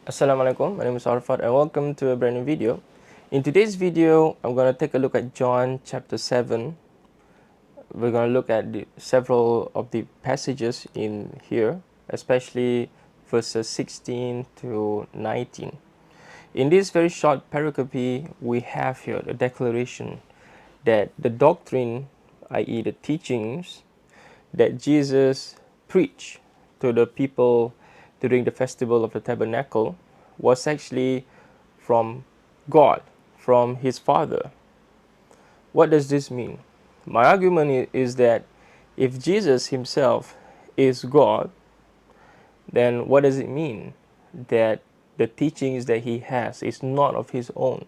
Assalamualaikum, my name is Arfat and welcome to a brand new video. In today's video, I'm going to take a look at John chapter 7. We're going to look at several of the passages in here, especially verses 16 to 19. In this very short pericope, we have here the declaration that the doctrine, i.e. the teachings, that Jesus preached to the people during the festival of the tabernacle was actually from God, from his Father. What does this mean? My argument is that if Jesus himself is God, then what does it mean that the teachings that he has is not of his own,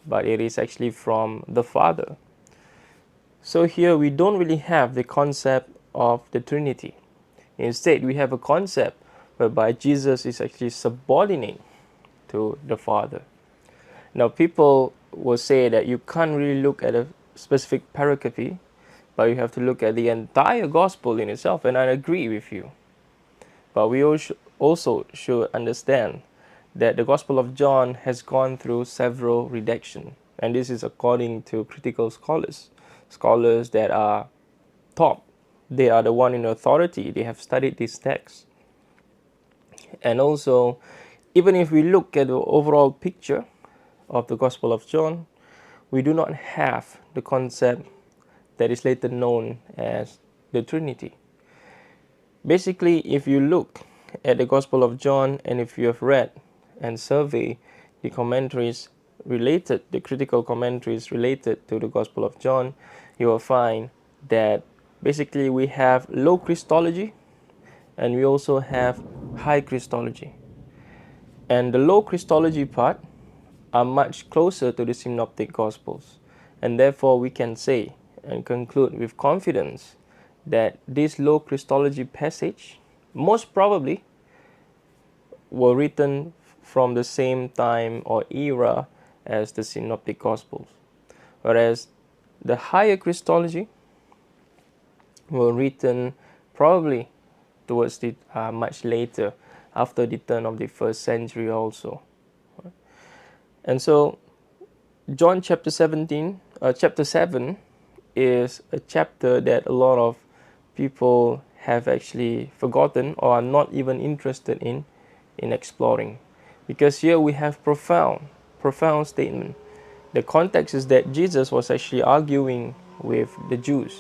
but it is actually from the Father? So here we don't really have the concept of the Trinity. Instead, we have a concept whereby Jesus is actually subordinate to the Father. Now, people will say that you can't really look at a specific pericope, but you have to look at the entire gospel in itself, and I agree with you. But we also should understand that the Gospel of John has gone through several redactions, and this is according to critical scholars that are top. They are the one in authority. They have studied this text. And also, even if we look at the overall picture of the Gospel of John, we do not have the concept that is later known as the Trinity. Basically, if you look at the Gospel of John and if you have read and survey the commentaries related, the critical commentaries related to the Gospel of John, you will find that basically we have low Christology and we also have high Christology. And the low Christology part are much closer to the synoptic gospels, and therefore we can say and conclude with confidence that this low Christology passage most probably were written from the same time or era as the synoptic gospels, whereas the higher Christology were written probably towards the much later, after the turn of the first century also. And so John chapter 7 is a chapter that a lot of people have actually forgotten or are not even interested in exploring. Because here we have profound statement. The context is that Jesus was actually arguing with the Jews,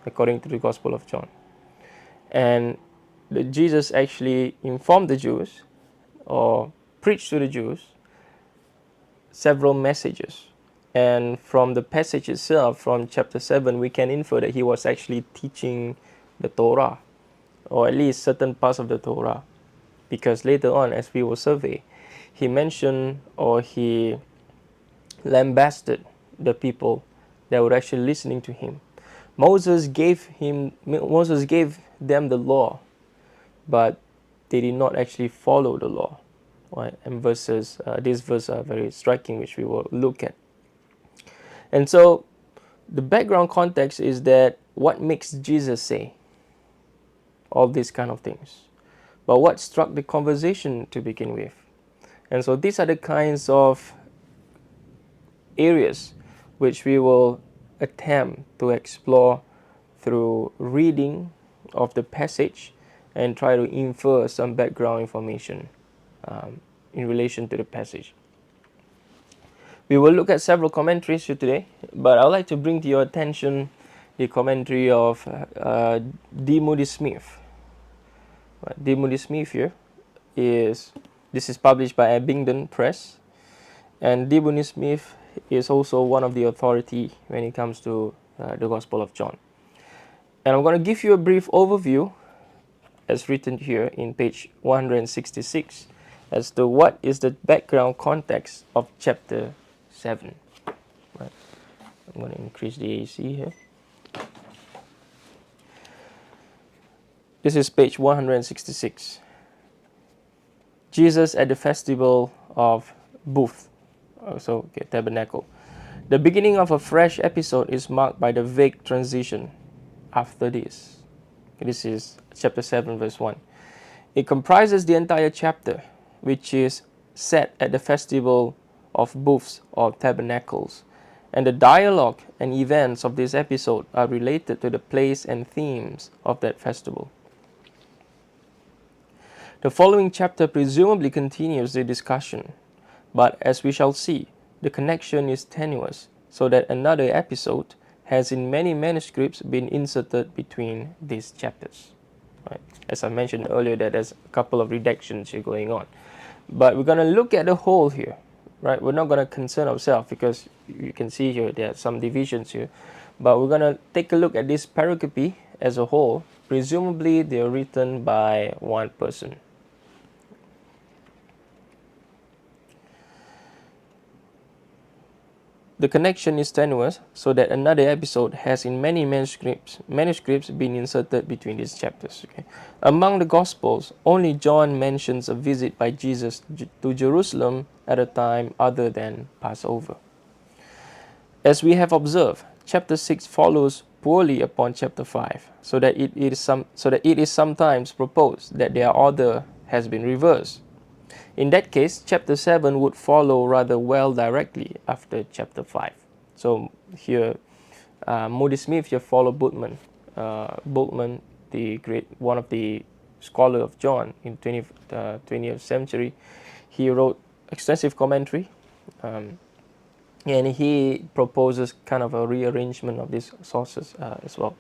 according to the Gospel of John. And Jesus actually informed the Jews or preached to the Jews several messages. And from the passage itself, from chapter 7, we can infer that he was actually teaching the Torah, or at least certain parts of the Torah. Because later on, as we will survey, he mentioned or he lambasted the people that were actually listening to him. Moses gave them the law, but they did not actually follow the law. Right? And these verses are very striking, which we will look at. And so the background context is that what makes Jesus say all these kind of things? But what struck the conversation to begin with? And so these are the kinds of areas which we will attempt to explore through reading of the passage and try to infer some background information in relation to the passage. We will look at several commentaries here today, but I'd like to bring to your attention the commentary of D. Moody Smith. D. Moody Smith here this is published by Abingdon Press, and D. Moody Smith is also one of the authority when it comes to the Gospel of John. And I'm going to give you a brief overview, as written here in page 166, as to what is the background context of chapter 7. Right. I'm going to increase the AC here. This is page 166. Jesus at the festival of Booth, tabernacle. The beginning of a fresh episode is marked by the vague transition after this. This is chapter 7, verse 1. It comprises the entire chapter, which is set at the festival of booths or tabernacles, and the dialogue and events of this episode are related to the place and themes of that festival. The following chapter presumably continues the discussion, but as we shall see, the connection is tenuous, so that another episode has in many manuscripts been inserted between these chapters. Right? As I mentioned earlier, that there's a couple of redactions here going on. But we're going to look at the whole here. Right? We're not going to concern ourselves because you can see here there are some divisions here. But we're going to take a look at this pericope as a whole. Presumably they're written by one person. The connection is tenuous, so that another episode has in many manuscripts been inserted between these chapters. Okay? Among the Gospels, only John mentions a visit by Jesus to Jerusalem at a time other than Passover. As we have observed, chapter 6 follows poorly upon chapter 5, so that it is sometimes proposed that their order has been reversed. In that case, chapter 7 would follow rather well directly after chapter 5. So here, Moody Smith here followed Bultmann. Bultmann, one of the scholars of John in 20th century, he wrote extensive commentary, and he proposes kind of a rearrangement of these sources as well.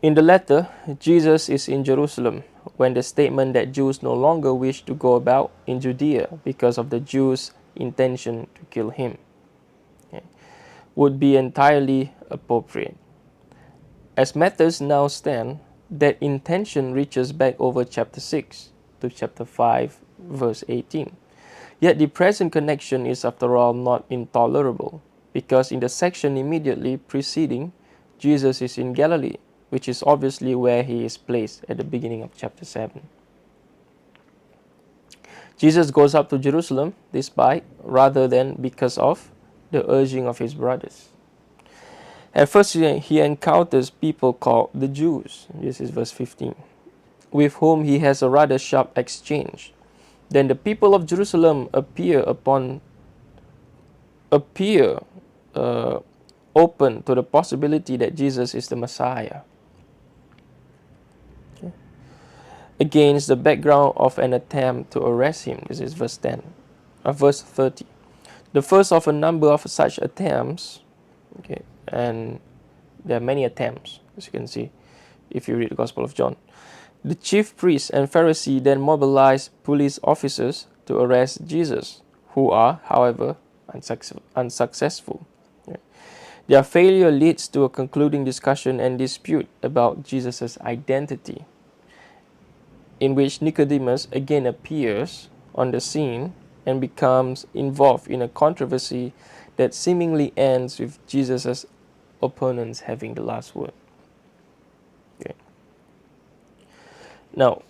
In the letter, Jesus is in Jerusalem when the statement that Jews no longer wish to go about in Judea because of the Jews' intention to kill him would be entirely appropriate. As matters now stand, that intention reaches back over chapter 6 to chapter 5, verse 18. Yet the present connection is after all not intolerable, because in the section immediately preceding, Jesus is in Galilee, which is obviously where he is placed at the beginning of chapter 7. Jesus goes up to Jerusalem despite, rather than because of, the urging of his brothers. At first he encounters people called the Jews, this is verse 15, with whom he has a rather sharp exchange. Then the people of Jerusalem appear open to the possibility that Jesus is the Messiah. Against the background of an attempt to arrest him. This is verse 30. The first of a number of such attempts, okay, and there are many attempts, as you can see, if you read the Gospel of John. The chief priests and Pharisee then mobilize police officers to arrest Jesus, who are, however, unsuccessful. Okay. Their failure leads to a concluding discussion and dispute about Jesus' identity, in which Nicodemus again appears on the scene and becomes involved in a controversy that seemingly ends with Jesus' opponents having the last word. Okay. Now,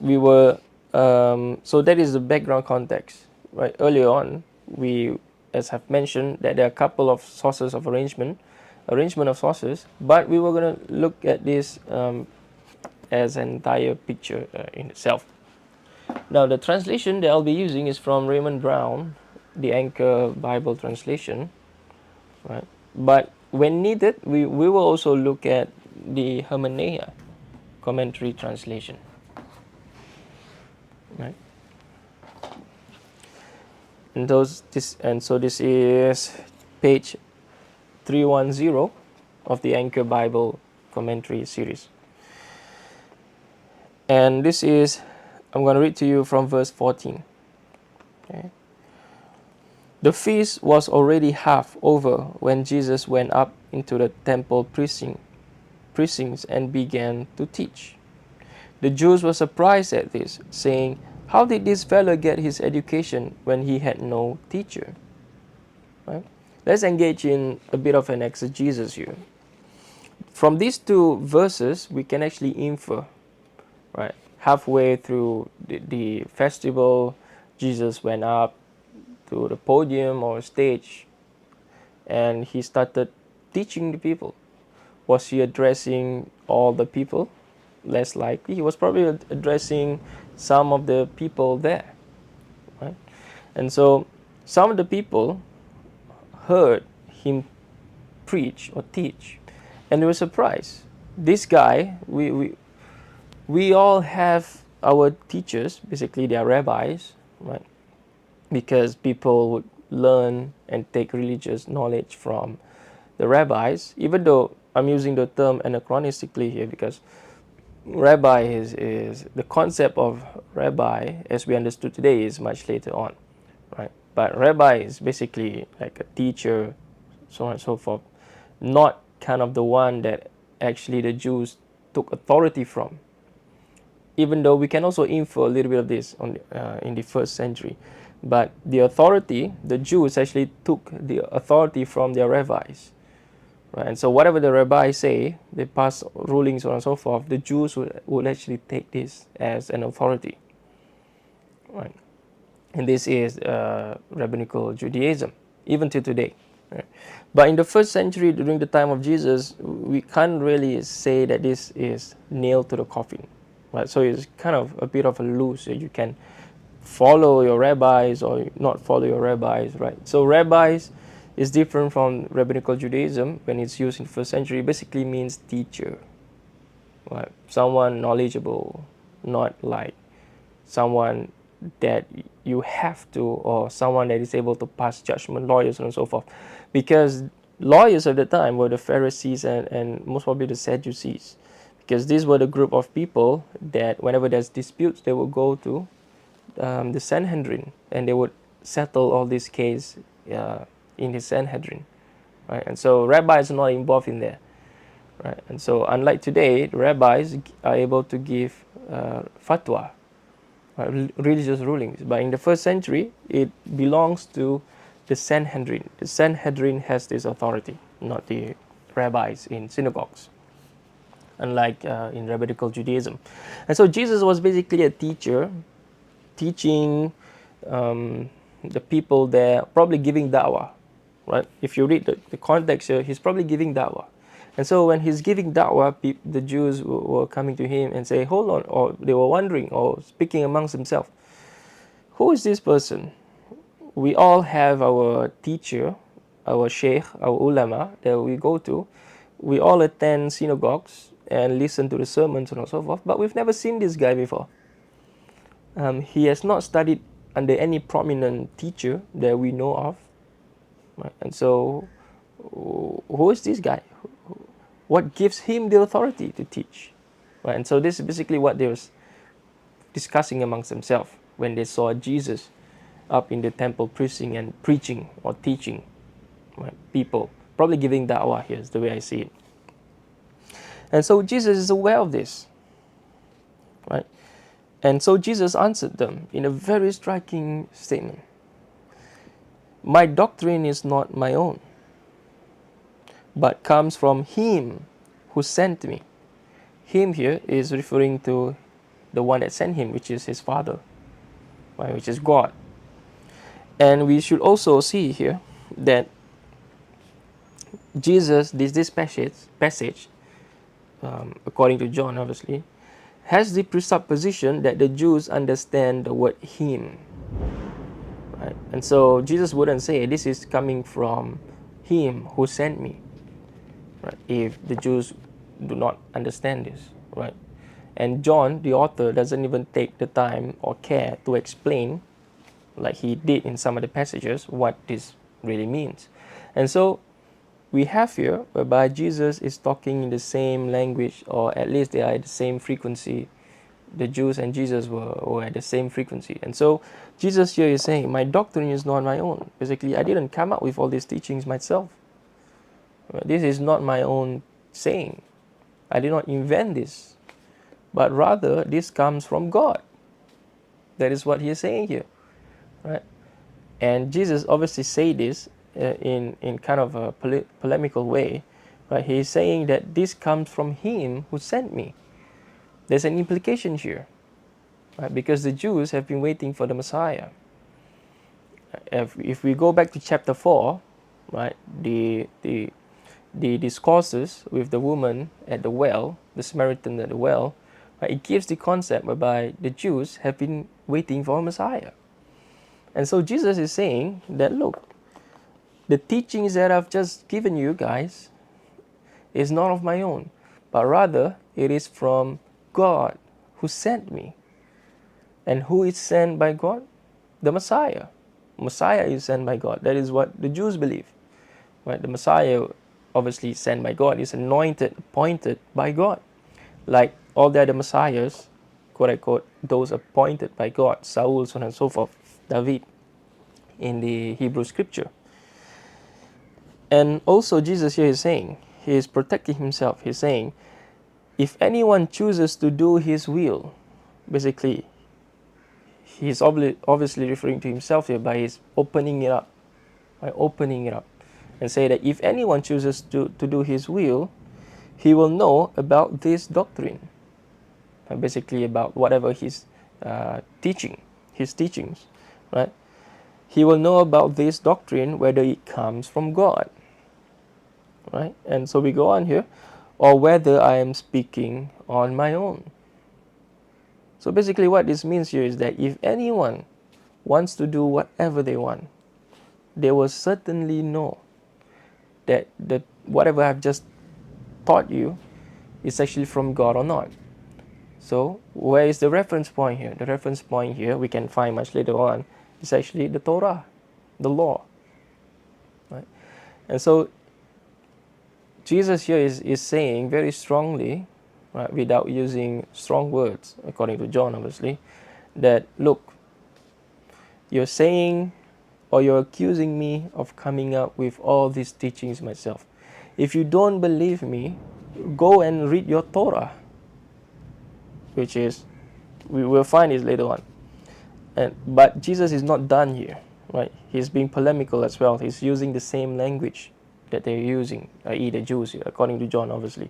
so that is the background context. Right? Earlier on, we, as I've mentioned, that there are a couple of sources of arrangement of sources, but we were going to look at this as an entire picture in itself. Now, the translation that I'll be using is from Raymond Brown, the Anchor Bible translation. Right? But when needed, we will also look at the Hermeneia commentary translation. Right? And so this is page 310 of the Anchor Bible commentary series. And this is, I'm going to read to you from verse 14. Okay. The feast was already half over when Jesus went up into the temple precincts and began to teach. The Jews were surprised at this, saying, "How did this fellow get his education when he had no teacher?" Right? Let's engage in a bit of an exegesis here. From these two verses, we can actually infer, right? Halfway through the festival, Jesus went up to the podium or stage and he started teaching the people. Was he addressing all the people? Less likely. He was probably addressing some of the people there, right? And so some of the people heard him preach or teach, and they were surprised. This guy, we all have our teachers, basically they are rabbis, right? Because people would learn and take religious knowledge from the rabbis, even though I'm using the term anachronistically here because rabbi is the concept of rabbi as we understood today is much later on, right? But rabbi is basically like a teacher, so on and so forth, not kind of the one that actually the Jews took authority from. Even though we can also infer a little bit of this in the first century, but the authority, the Jews actually took the authority from their rabbis. Right? And so whatever the rabbis say, they pass rulings so on and so forth, the Jews would actually take this as an authority. Right? And this is rabbinical Judaism, even to today. Right? But in the first century, during the time of Jesus, we can't really say that this is nailed to the coffin. Right? So it's kind of a bit of a loose. You can follow your rabbis or not follow your rabbis. Right? So rabbis is different from rabbinical Judaism when it's used in the first century. It basically means teacher, right? Someone knowledgeable, not like someone that you have to, or someone that is able to pass judgment, lawyers and so forth. Because lawyers at the time were the Pharisees and most probably the Sadducees. Because these were the group of people that whenever there's disputes, they would go to the Sanhedrin and they would settle all these cases in the Sanhedrin, right? And so rabbis are not involved in there, right? And so unlike today, the rabbis are able to give fatwa, right? Religious rulings. But in the first century, it belongs to the Sanhedrin. The Sanhedrin has this authority, not the rabbis in synagogues, unlike in rabbinical Judaism. And so Jesus was basically a teacher, teaching the people there, probably giving da'wah, right? If you read the context here, he's probably giving da'wah. And so when he's giving da'wah, the Jews were coming to him and say, hold on, or they were wondering or speaking amongst themselves, who is this person? We all have our teacher, our sheikh, our ulama that we go to. We all attend synagogues and listen to the sermons and so forth, but we've never seen this guy before. He has not studied under any prominent teacher that we know of. Right? And so, who is this guy? What gives him the authority to teach? Right? And so this is basically what they were discussing amongst themselves when they saw Jesus up in the temple preaching or teaching, right? People. Probably giving da'wah here is the way I see it. And so Jesus is aware of this. Right? And so Jesus answered them in a very striking statement. My doctrine is not my own, but comes from him who sent me. Him here is referring to the one that sent him, which is his Father, right, which is God. And we should also see here that Jesus, this passage according to John obviously, has the presupposition that the Jews understand the word him. Right? And so Jesus wouldn't say this is coming from him who sent me, right? If the Jews do not understand this, right? And John, the author, doesn't even take the time or care to explain, like he did in some of the passages, what this really means. And so we have here whereby Jesus is talking in the same language, or at least they are at the same frequency. The Jews and Jesus were at the same frequency. And so Jesus here is saying, my doctrine is not my own. Basically, I didn't come up with all these teachings myself. This is not my own saying. I did not invent this. But rather, this comes from God. That is what he is saying here. Right? And Jesus obviously say this in kind of a polemical way. Right? He is saying that this comes from him who sent me. There's an implication here. Right? Because the Jews have been waiting for the Messiah. If we go back to chapter 4, right, the discourses with the woman at the well, the Samaritan at the well, Right? It gives the concept whereby the Jews have been waiting for a Messiah. And so Jesus is saying that, look, the teachings that I've just given you guys is not of my own, but rather it is from God who sent me. And who is sent by God? The Messiah. Messiah is sent by God. That is what the Jews believe. Right? The Messiah, obviously sent by God, is anointed, appointed by God. Like all the other Messiahs, quote unquote, those appointed by God, Saul, so on and so forth, David, in the Hebrew scripture. And also Jesus here is saying, he is protecting himself. He's saying, if anyone chooses to do his will, basically, he's obviously referring to himself here by his opening it up, by opening it up, and say that if anyone chooses to do his will, he will know about this doctrine, basically about whatever he's teaching, his teachings, right? He will know about this doctrine whether it comes from God, right? And so we go on here, or whether I am speaking on my own. So basically what this means here is that if anyone wants to do whatever they want, they will certainly know that whatever I've just taught you is actually from God or not. So where is the reference point here? The reference point here we can find much later on is actually the Torah, the law. Right? And so Jesus here is saying very strongly, right, without using strong words, according to John obviously, that look, you're saying or you're accusing me of coming up with all these teachings myself. If you don't believe me, go and read your Torah, which is, we will find it later on. But Jesus is not done here, right? He's being polemical as well. He's using the same language that they're using, i.e. the Jews, according to John, obviously.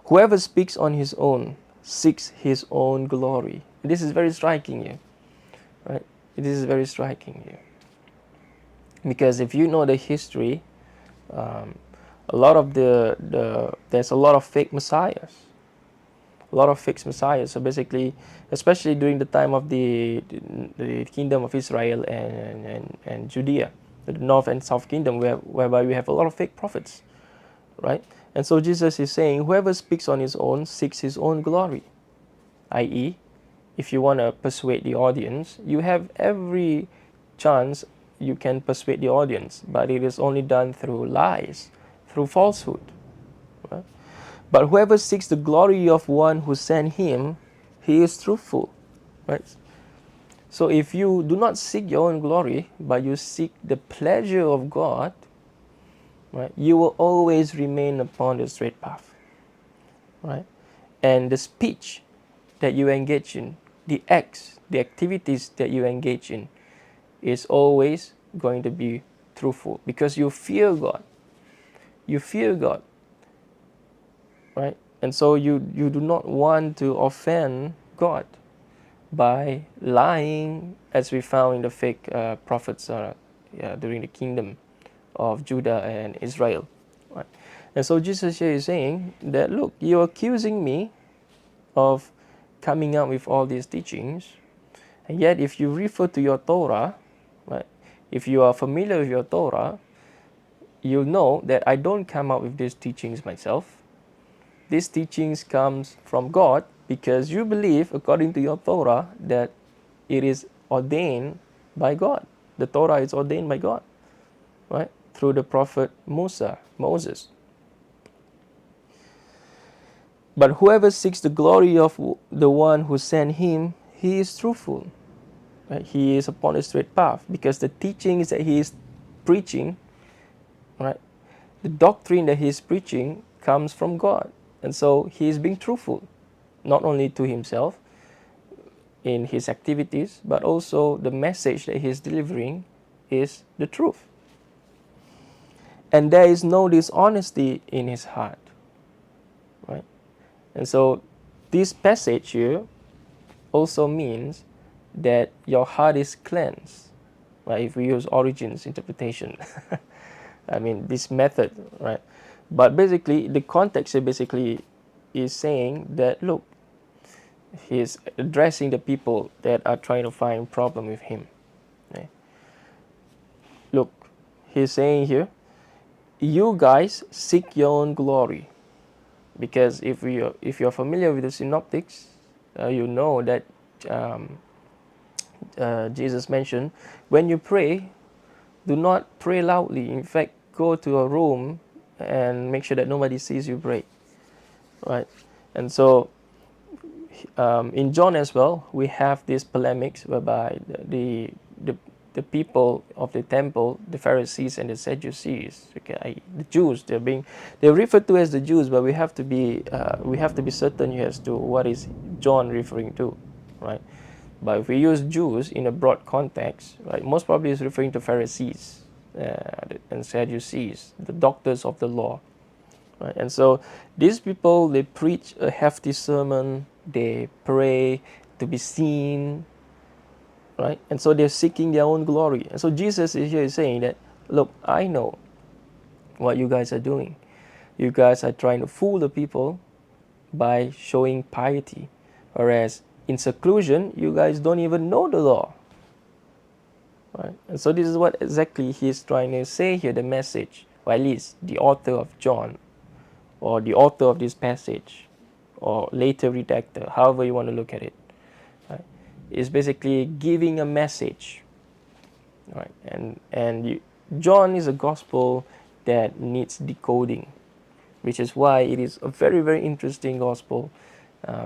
Whoever speaks on his own seeks his own glory. This is very striking here, right? This is very striking here. Because if you know the history, a lot of there's a lot of fake messiahs. A lot of fake messiahs. So basically, especially during the time of the kingdom of Israel and Judea, the north and south kingdom, whereby we have a lot of fake prophets, right? And so Jesus is saying, whoever speaks on his own seeks his own glory, i.e., if you want to persuade the audience, you have every chance you can persuade the audience, but it is only done through lies, through falsehood. Right? But whoever seeks the glory of one who sent him, he is truthful. Right? So if you do not seek your own glory, but you seek the pleasure of God, right, you will always remain upon the straight path. Right? And the speech that you engage in, the acts, the activities that you engage in, is always going to be truthful because you fear God. You fear God, right? And so you do not want to offend God by lying, as we found in the fake prophets during the kingdom of Judah and Israel. Right? And so Jesus here is saying that, look, you're accusing me of coming up with all these teachings, and yet if you refer to your Torah, right, if you are familiar with your Torah, you know that I don't come up with these teachings myself. These teachings comes from God because you believe, according to your Torah, that it is ordained by God. The Torah is ordained by God, right, through the prophet Moses. But whoever seeks the glory of the one who sent him, he is truthful. Right? He is upon a straight path because the teachings that he is preaching, right, the doctrine that he is preaching comes from God. And so he is being truthful, not only to himself in his activities, but also the message that he is delivering is the truth. And there is no dishonesty in his heart. Right? And so this passage here also means that your heart is cleansed, right? If we use Origen's interpretation, I mean this method, right? But basically, the context here basically is saying that, look, He is addressing the people that are trying to find problem with him. Okay. Look, he's saying here, you guys seek your own glory, because if you're familiar with the synoptics, you know that um, Jesus mentioned, when you pray, do not pray loudly. In fact, go to a room and make sure that nobody sees you pray, right? And so in John as well, we have these polemics whereby the, the people of the temple, the Pharisees and the Sadducees, okay, the Jews, they're referred to as the Jews, but we have to be certain here as to what is John referring to, right? But if we use Jews in a broad context, right, most probably is referring to Pharisees and Sadducees, the doctors of the law, right? And so these people, they preach a hefty sermon, they pray to be seen, right? And so they're seeking their own glory. And so Jesus is here saying that, look, I know what you guys are doing. You guys are trying to fool the people by showing piety, whereas in seclusion, you guys don't even know the law, right? And so this is what exactly he's trying to say here, the message, or at least the author of John, or the author of this passage, or later redactor, however you want to look at it, right, is basically giving a message, right? John is a gospel that needs decoding, which is why it is a very, very interesting gospel,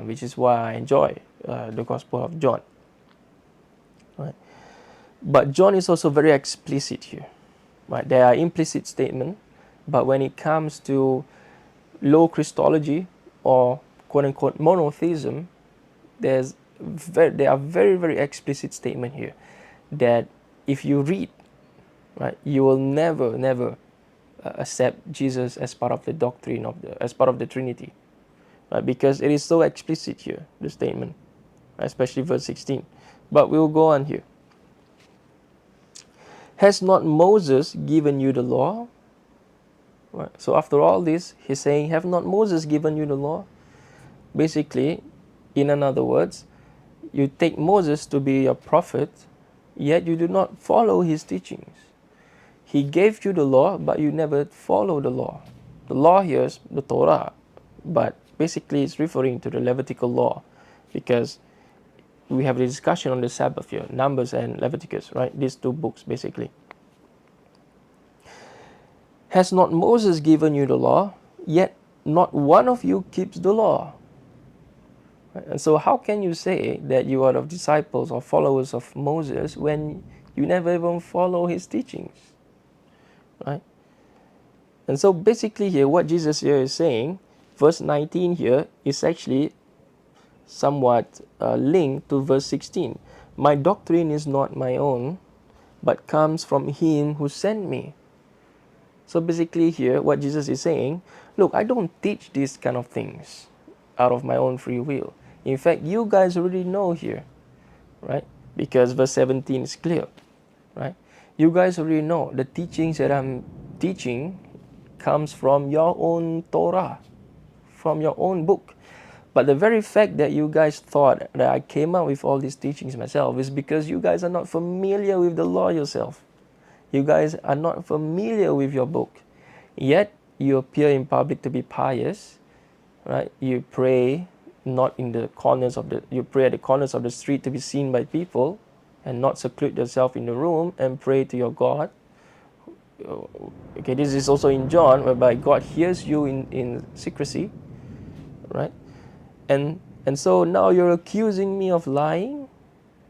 which is why I enjoy the gospel of John, right? But John is also very explicit here, right? There are implicit statements, but when it comes to low Christology or quote-unquote monotheism, there are very, very explicit statement here that if you read, right, you will never accept Jesus as part of the doctrine as part of the Trinity, right? Because it is so explicit here, the statement, especially verse 16. But we'll go on here. Has not Moses given you the law? Right. So after all this, he's saying, have not Moses given you the law? Basically, in other words, you take Moses to be a prophet, yet you do not follow his teachings. He gave you the law, but you never follow the law. The law here is the Torah, but basically it's referring to the Levitical law, because we have a discussion on the Sabbath here, Numbers and Leviticus, right? These two books, basically. Has not Moses given you the law? Yet not one of you keeps the law. Right? And so how can you say that you are the disciples or followers of Moses when you never even follow his teachings? Right? And so basically here, what Jesus here is saying, verse 19 here is actually somewhat linked to verse 16. My doctrine is not my own, but comes from him who sent me. So basically here, what Jesus is saying, look, I don't teach these kind of things out of my own free will. In fact, you guys already know here, right? Because verse 17 is clear, right? You guys already know the teachings that I'm teaching comes from your own Torah, from your own book. But the very fact that you guys thought that I came up with all these teachings myself is because you guys are not familiar with the law yourself. You guys are not familiar with your book. Yet you appear in public to be pious, right? You pray not in the corners of you pray at the corners of the street to be seen by people, and not seclude yourself in the room and pray to your God. Okay, this is also in John, whereby God hears you in secrecy, right? And so now you're accusing me of lying.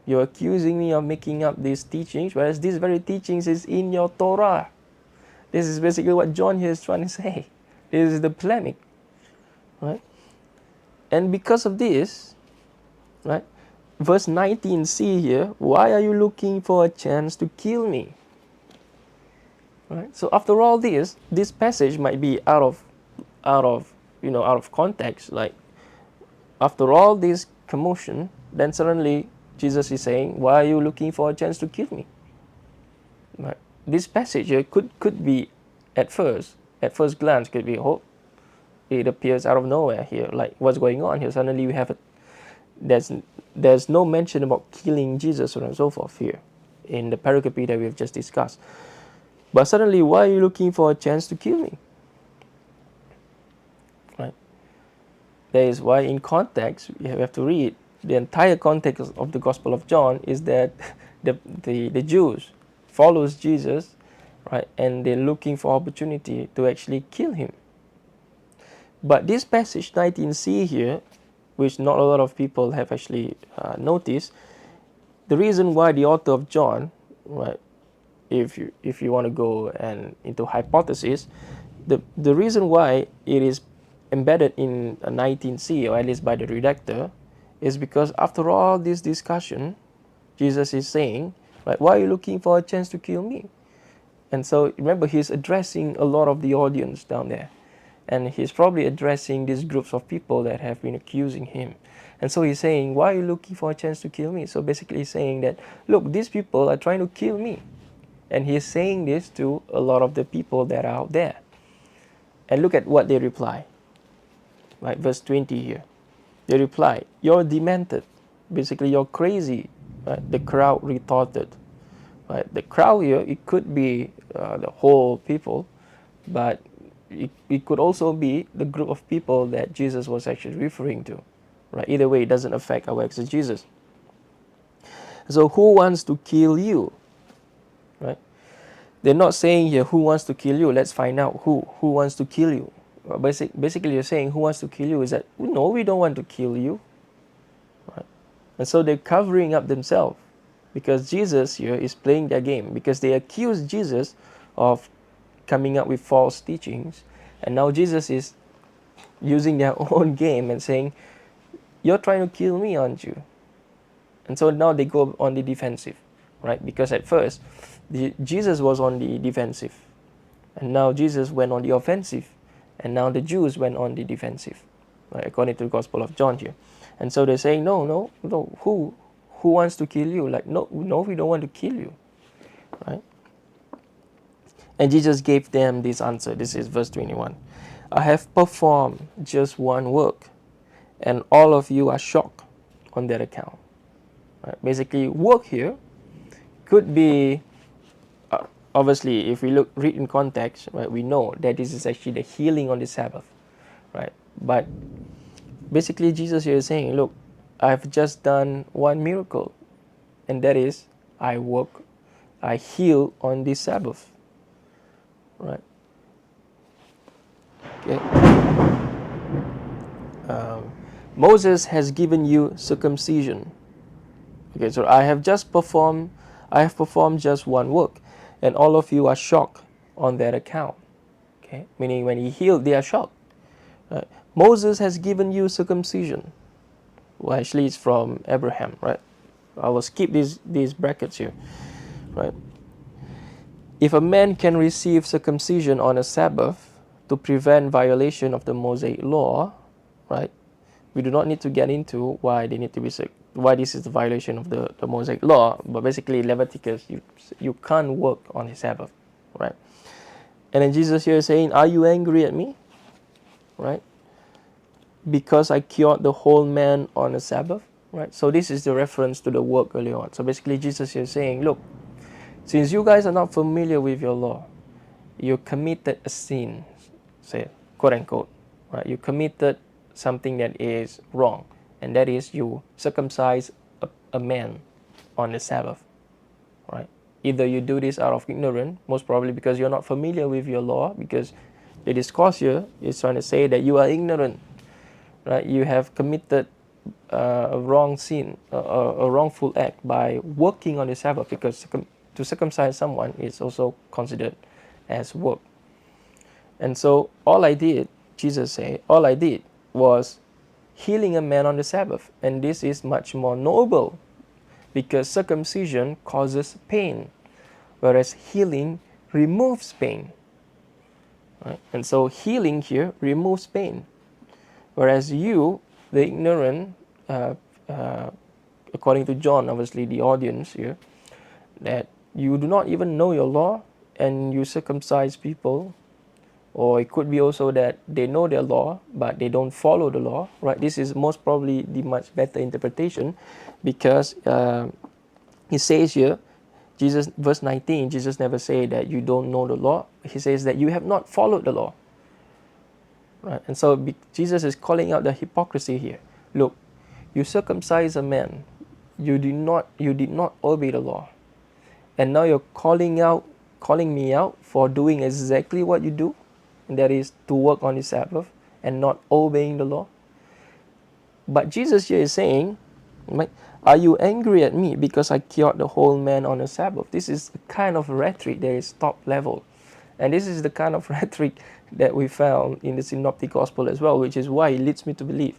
You're accusing me of making up these teachings, whereas these very teachings is in your Torah. This is basically what John here is trying to say. This is the polemic, right? And because of this, right, verse 19c here, why are you looking for a chance to kill me? Right? So after all this passage might be out of context. Like, after all this commotion, then suddenly Jesus is saying, why are you looking for a chance to kill me? Right? This passage here could be, at first glance, could be, oh, it appears out of nowhere here. Like, what's going on here? Suddenly we have There's there's no mention about killing Jesus, so on and so forth here in the pericope that we have just discussed. But suddenly, why are you looking for a chance to kill me? Right? That is why in context, we have to read the entire context of the Gospel of John is that the Jews follows Jesus, right? And they're looking for opportunity to actually kill him. But this passage 19c here, which not a lot of people have actually noticed, the reason why the author of John, right, if you want to go and into hypothesis, the reason why it is embedded in a 19c, or at least by the redactor, is because after all this discussion, Jesus is saying, right, why are you looking for a chance to kill me? And so remember, he's addressing a lot of the audience down there. And he's probably addressing these groups of people that have been accusing him. And so he's saying, why are you looking for a chance to kill me? So basically he's saying that, look, these people are trying to kill me. And he's saying this to a lot of the people that are out there. And look at what they reply. Right, verse 20 here. They reply, you're demented. Basically, you're crazy. Right? The crowd retorted. Right? The crowd here, it could be the whole people, but it could also be the group of people that Jesus was actually referring to. Right? Either way, it doesn't affect our exegesis. So who wants to kill you? Right? They're not saying here who wants to kill you. Let's find out who wants to kill you. Basically, you're saying who wants to kill you is that, no, we don't want to kill you. Right? And so they're covering up themselves because Jesus here is playing their game, because they accuse Jesus of coming up with false teachings. And now Jesus is using their own game and saying, you're trying to kill me, aren't you? And so now they go on the defensive, right? Because at first, Jesus was on the defensive. And now Jesus went on the offensive. And now the Jews went on the defensive, right? According to the Gospel of John here. And so they're saying, no, who wants to kill you? Like, no, we don't want to kill you, right? And Jesus gave them this answer. This is verse 21. I have performed just one work, and all of you are shocked on that account. Right? Basically, work here could be, obviously, if we read in context, right, we know that this is actually the healing on the Sabbath, right? But basically, Jesus here is saying, look, I've just done one miracle, and that is I heal on the Sabbath, right? Okay. Moses has given you circumcision. Okay, so I have performed just one work, and all of you are shocked on that account. Okay, meaning when he healed, they are shocked. Right? Moses has given you circumcision. Well, actually, it's from Abraham, right? I will skip these brackets here, right? If a man can receive circumcision on a Sabbath to prevent violation of the Mosaic law, right? We do not need to get into why they need to be why this is the violation of the Mosaic law, but basically Leviticus, you can't work on the Sabbath, right? And then Jesus here is saying, are you angry at me, right? Because I cured the whole man on a Sabbath, right? So this is the reference to the work earlier on. So basically Jesus here is saying, look, since you guys are not familiar with your law, you committed a sin, say, quote unquote, right? You committed something that is wrong, and that is you circumcise a man on the Sabbath, right? Either you do this out of ignorance, most probably because you're not familiar with your law, because the discourse here is trying to say that you are ignorant, right? You have committed a wrong sin, a wrongful act by working on the Sabbath, because to circumcise someone is also considered as work. And so all I did, Jesus said, all I did was healing a man on the Sabbath. And this is much more noble, because circumcision causes pain, whereas healing removes pain. Right? And so healing here removes pain. Whereas you, the ignorant, according to John, obviously the audience here, that you do not even know your law and you circumcise people, Or it could be also that they know their law, but they don't follow the law, right? This is most probably the much better interpretation, because he says here, Jesus, verse 19, Jesus never say that you don't know the law. He says that you have not followed the law, right? And so Jesus is calling out the hypocrisy here. Look, you circumcise a man, you did not obey the law, and now you're calling me out for doing exactly what you do, and that is to work on the Sabbath and not obeying the law. But Jesus here is saying, right, are you angry at me because I cured the whole man on the Sabbath? This is the kind of rhetoric that is top level. And this is the kind of rhetoric that we found in the Synoptic Gospel as well, which is why it leads me to believe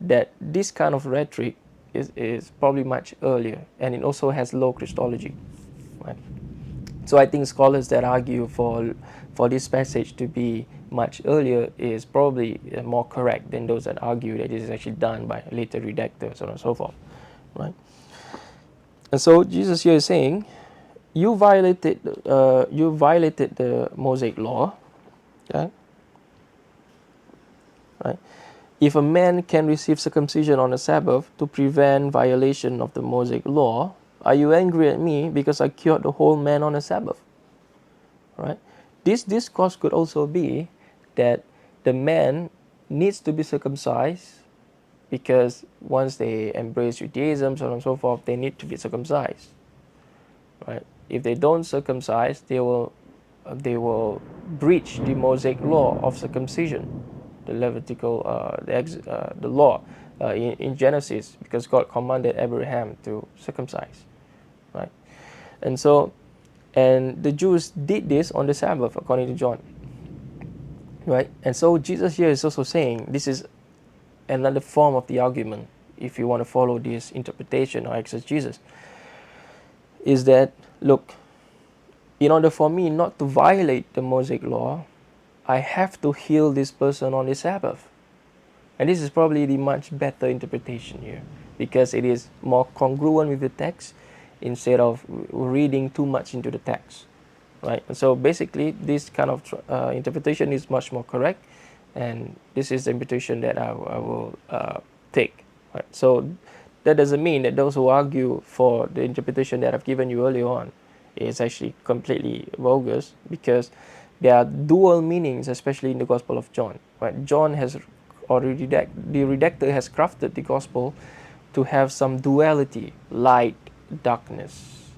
that this kind of rhetoric is probably much earlier, and it also has low Christology. Right? So I think scholars that argue for this passage to be much earlier is probably more correct than those that argue that it is actually done by later redactors, so on and so forth, right? And so Jesus here is saying, you violated the Mosaic law, okay? Right? If a man can receive circumcision on the Sabbath to prevent violation of the Mosaic law, are you angry at me because I cured the whole man on the Sabbath? Right? This discourse could also be that the man needs to be circumcised because once they embrace Judaism, so on and so forth, they need to be circumcised. Right? If they don't circumcise, they will breach the Mosaic law of circumcision, the Levitical, the law in Genesis, because God commanded Abraham to circumcise, right? And so, and the Jews did this on the Sabbath, according to John, right? And so Jesus here is also saying this is another form of the argument, if you want to follow this interpretation or exegesis, is that, look, in order for me not to violate the Mosaic law, I have to heal this person on the Sabbath. And this is probably the much better interpretation here, because it is more congruent with the text instead of reading too much into the text, right? And so basically this kind of interpretation is much more correct, and this is the interpretation that I will take, right? So that doesn't mean that those who argue for the interpretation that I've given you earlier on is actually completely bogus, because there are dual meanings, especially in the Gospel of John, right? John has, or the redactor has crafted the Gospel to have some duality, light, darkness,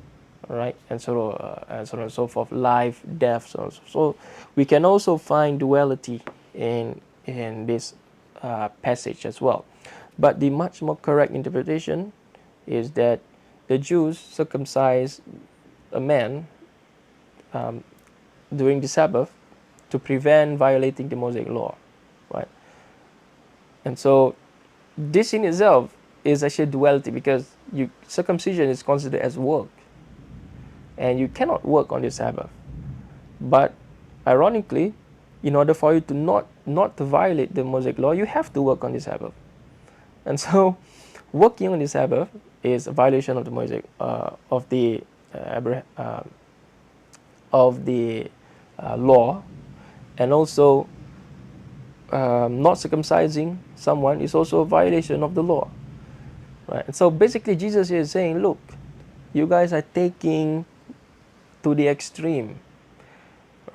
right? And so on and so forth, life, death, so on. So we can also find duality in this passage as well. But the much more correct interpretation is that the Jews circumcised a man during the Sabbath to prevent violating the Mosaic law, right? And so this in itself is actually duality, because circumcision is considered as work, and you cannot work on the Sabbath. But ironically, in order for you to not to violate the Mosaic law, you have to work on the Sabbath. And so working on the Sabbath is a violation of the Mosaic law, and also not circumcising someone is also a violation of the law, right? And so basically Jesus is saying, look, you guys are taking to the extreme,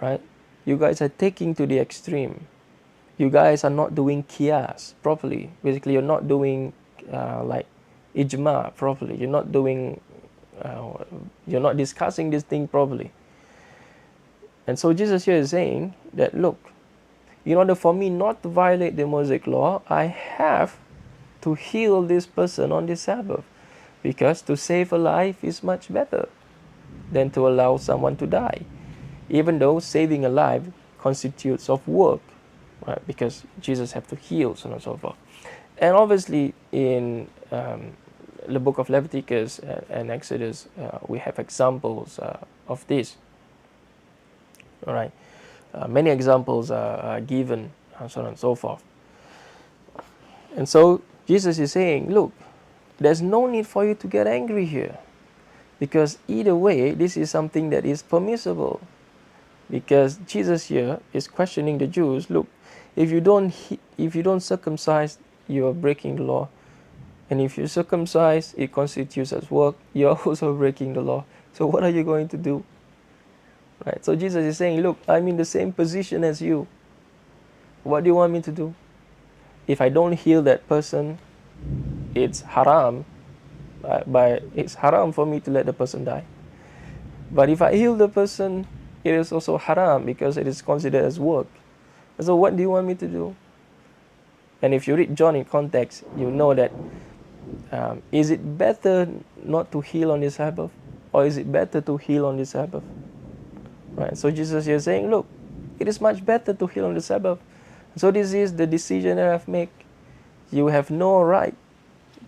right? You guys are taking to the extreme. You guys are not doing qiyas properly. Basically, you're not doing like ijma properly. You're not doing, you're not discussing this thing properly. And so Jesus here is saying that, look, in order for me not to violate the Mosaic law, I have to heal this person on the Sabbath, because to save a life is much better than to allow someone to die, even though saving a life constitutes of work, right? Because Jesus have to heal, so on and so forth. And obviously in the book of Leviticus and Exodus, we have examples of this. All right, many examples are given, and so on and so forth. And so Jesus is saying, look, there's no need for you to get angry here, because either way, this is something that is permissible. because Jesus here is questioning the Jews. Look, if you don't circumcise, you are breaking the law, and if you circumcise, it constitutes as work. You are also breaking the law. So what are you going to do? Right. So Jesus is saying, look, I'm in the same position as you. What do you want me to do? If I don't heal that person, it's haram. It's haram for me to let the person die. But if I heal the person, it is also haram because it is considered as work. So what do you want me to do? And if you read John in context, you know that is it better not to heal on the Sabbath, or is it better to heal on the Sabbath? Right. So Jesus is saying, look, it is much better to heal on the Sabbath. So this is the decision that I've made. You have no right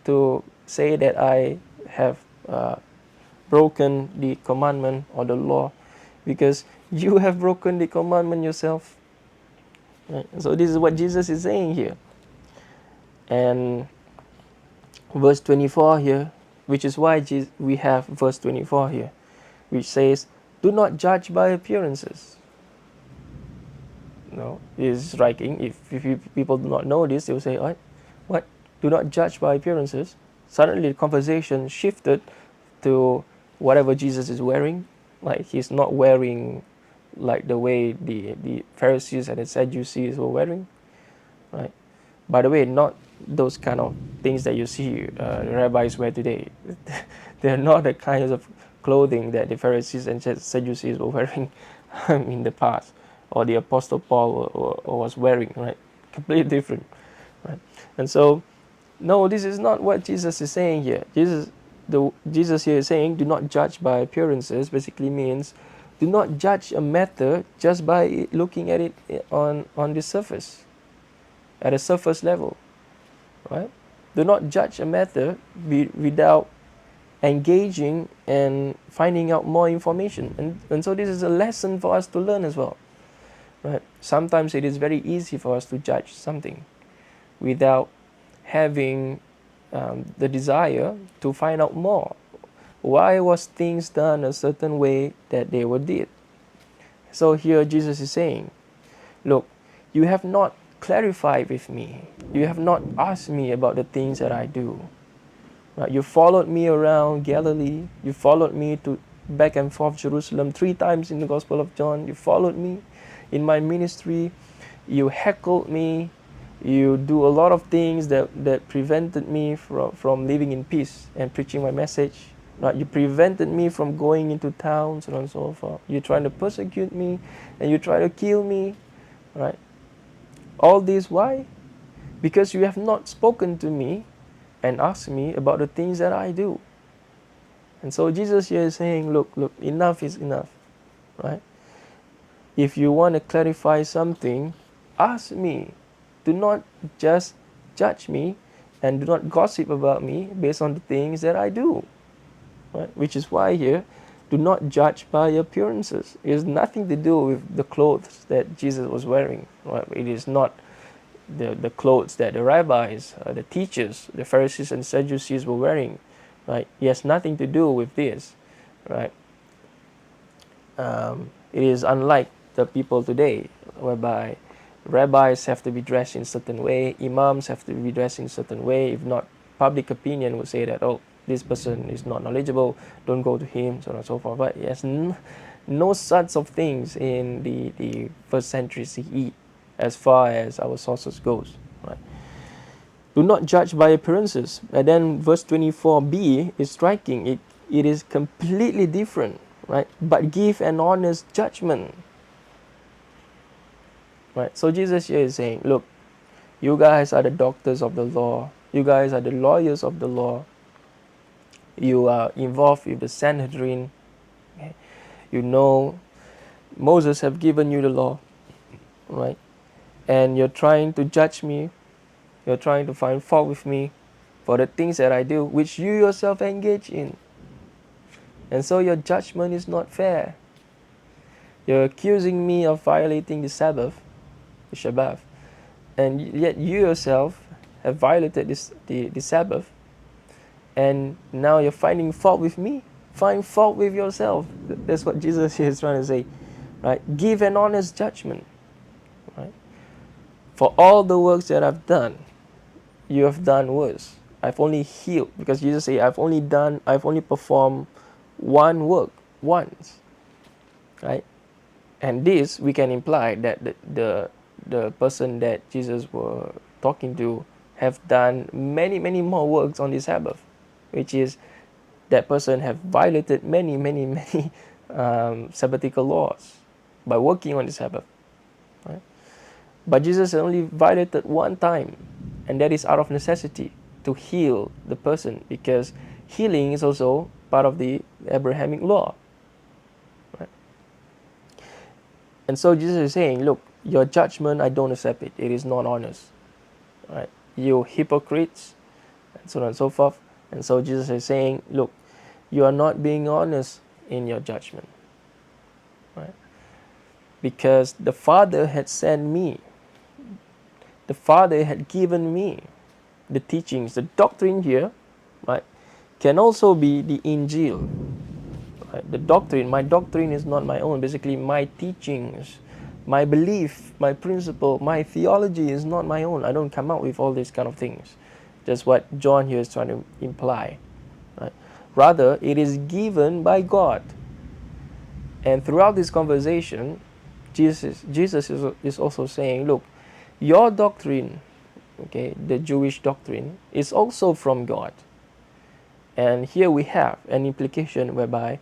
to say that I have broken the commandment or the law, because you have broken the commandment yourself. Right? So this is what Jesus is saying here. And verse 24 here, which is why we have verse 24 here, which says, do not judge by appearances. No, it is striking. If people do not know this, they will say, what? Do not judge by appearances. Suddenly the conversation shifted to whatever Jesus is wearing. Like, he's not wearing like the way the Pharisees and the Sadducees were wearing. Right? By the way, not those kind of things that you see rabbis wear today. They're not the kinds of clothing that the Pharisees and Sadducees were wearing in the past, or the Apostle Paul was wearing, right? Completely different, right? And so, no, this is not what Jesus is saying here. Jesus here is saying, do not judge by appearances, basically means do not judge a matter just by looking at it on the surface, at a surface level, right? Do not judge a matter without engaging and finding out more information. And so this is a lesson for us to learn as well, right? Sometimes it is very easy for us to judge something without having the desire to find out more. Why was things done a certain way that they were did? So here Jesus is saying, look, you have not clarified with me. You have not asked me about the things that I do. Right? You followed me around Galilee. You followed me to back and forth Jerusalem 3 times in the Gospel of John. You followed me in my ministry. You heckled me. You do a lot of things that prevented me from living in peace and preaching my message. Right? You prevented me from going into towns and so forth. You're trying to persecute me and you try to kill me. Right? All this, why? Because you have not spoken to me and asked me about the things that I do. And so Jesus here is saying, look, enough is enough. Right? If you want to clarify something, ask me. Do not just judge me and do not gossip about me based on the things that I do. Right? Which is why here, do not judge by appearances. It has nothing to do with the clothes that Jesus was wearing. Right? It is not the clothes that the rabbis, the teachers, the Pharisees and Sadducees were wearing. Right? It has nothing to do with this. Right? It is unlike the people today, whereby rabbis have to be dressed in a certain way, imams have to be dressed in a certain way. If not, public opinion would say that, oh, this person is not knowledgeable, don't go to him, so on and so forth. But yes, no such of things in the first century CE, as far as our sources goes. Right? Do not judge by appearances. And then verse 24b is striking. It is completely different, right? But give an honest judgment. Right? So Jesus here is saying, look, you guys are the doctors of the law. You guys are the lawyers of the law. You are involved with the Sanhedrin. Okay? You know, Moses have given you the law, right? And you're trying to judge me. You're trying to find fault with me for the things that I do, which you yourself engage in. And so your judgment is not fair. You're accusing me of violating the Sabbath, the Shabbat, and yet you yourself have violated the Sabbath, and now you're finding fault with me. Find fault with yourself. That's what Jesus here is trying to say. right? Give an honest judgment, right? For all the works that I've done, you have done worse. I've only healed, because Jesus said, I've only performed one work once, right? And this we can imply that the person that Jesus were talking to have done many more works on the Sabbath, which is that person have violated many sabbatical laws by working on the Sabbath, right? But Jesus only violated one time, and that is out of necessity to heal the person, because healing is also part of the Abrahamic law, right? And so Jesus is saying, look, your judgment, I don't accept it. It is not honest, right? You hypocrites, and so on and so forth. And so Jesus is saying, look, you are not being honest in your judgment, right? Because the Father had sent me. The Father had given me the teachings. The doctrine here, right, can also be the Injil. Right? The doctrine, my doctrine is not my own. Basically, my teachings, my belief, my principle, my theology is not my own. I don't come out with all these kind of things. That's what John here is trying to imply. Right? Rather, it is given by God. And throughout this conversation, Jesus is also saying, look, your doctrine, okay, the Jewish doctrine, is also from God. And here we have an implication whereby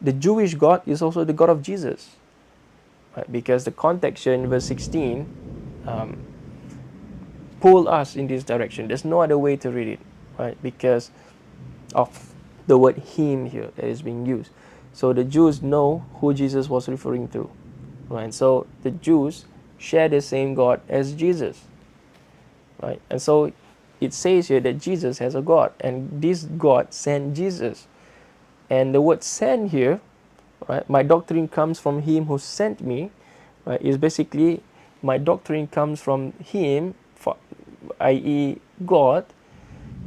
the Jewish God is also the God of Jesus, right? Because the context here in verse 16 pull us in this direction. There's no other way to read it, right? Because of the word him here that is being used. So the Jews know who Jesus was referring to, right? So the Jews share the same God as Jesus, right? And so it says here that Jesus has a God, and this God sent Jesus. And the word sent here, right, my doctrine comes from him who sent me, right, is basically my doctrine comes from him, i.e. God,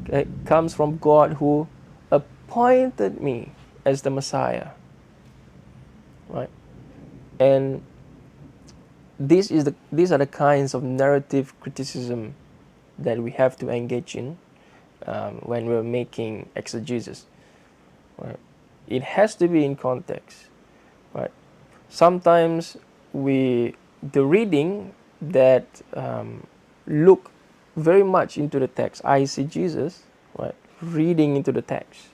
okay, comes from God who appointed me as the Messiah, right? And these are the kinds of narrative criticism that we have to engage in when we're making exegesis, right? It has to be in context, right? Sometimes the reading that look very much into the text, I see Jesus, right? Reading into the text,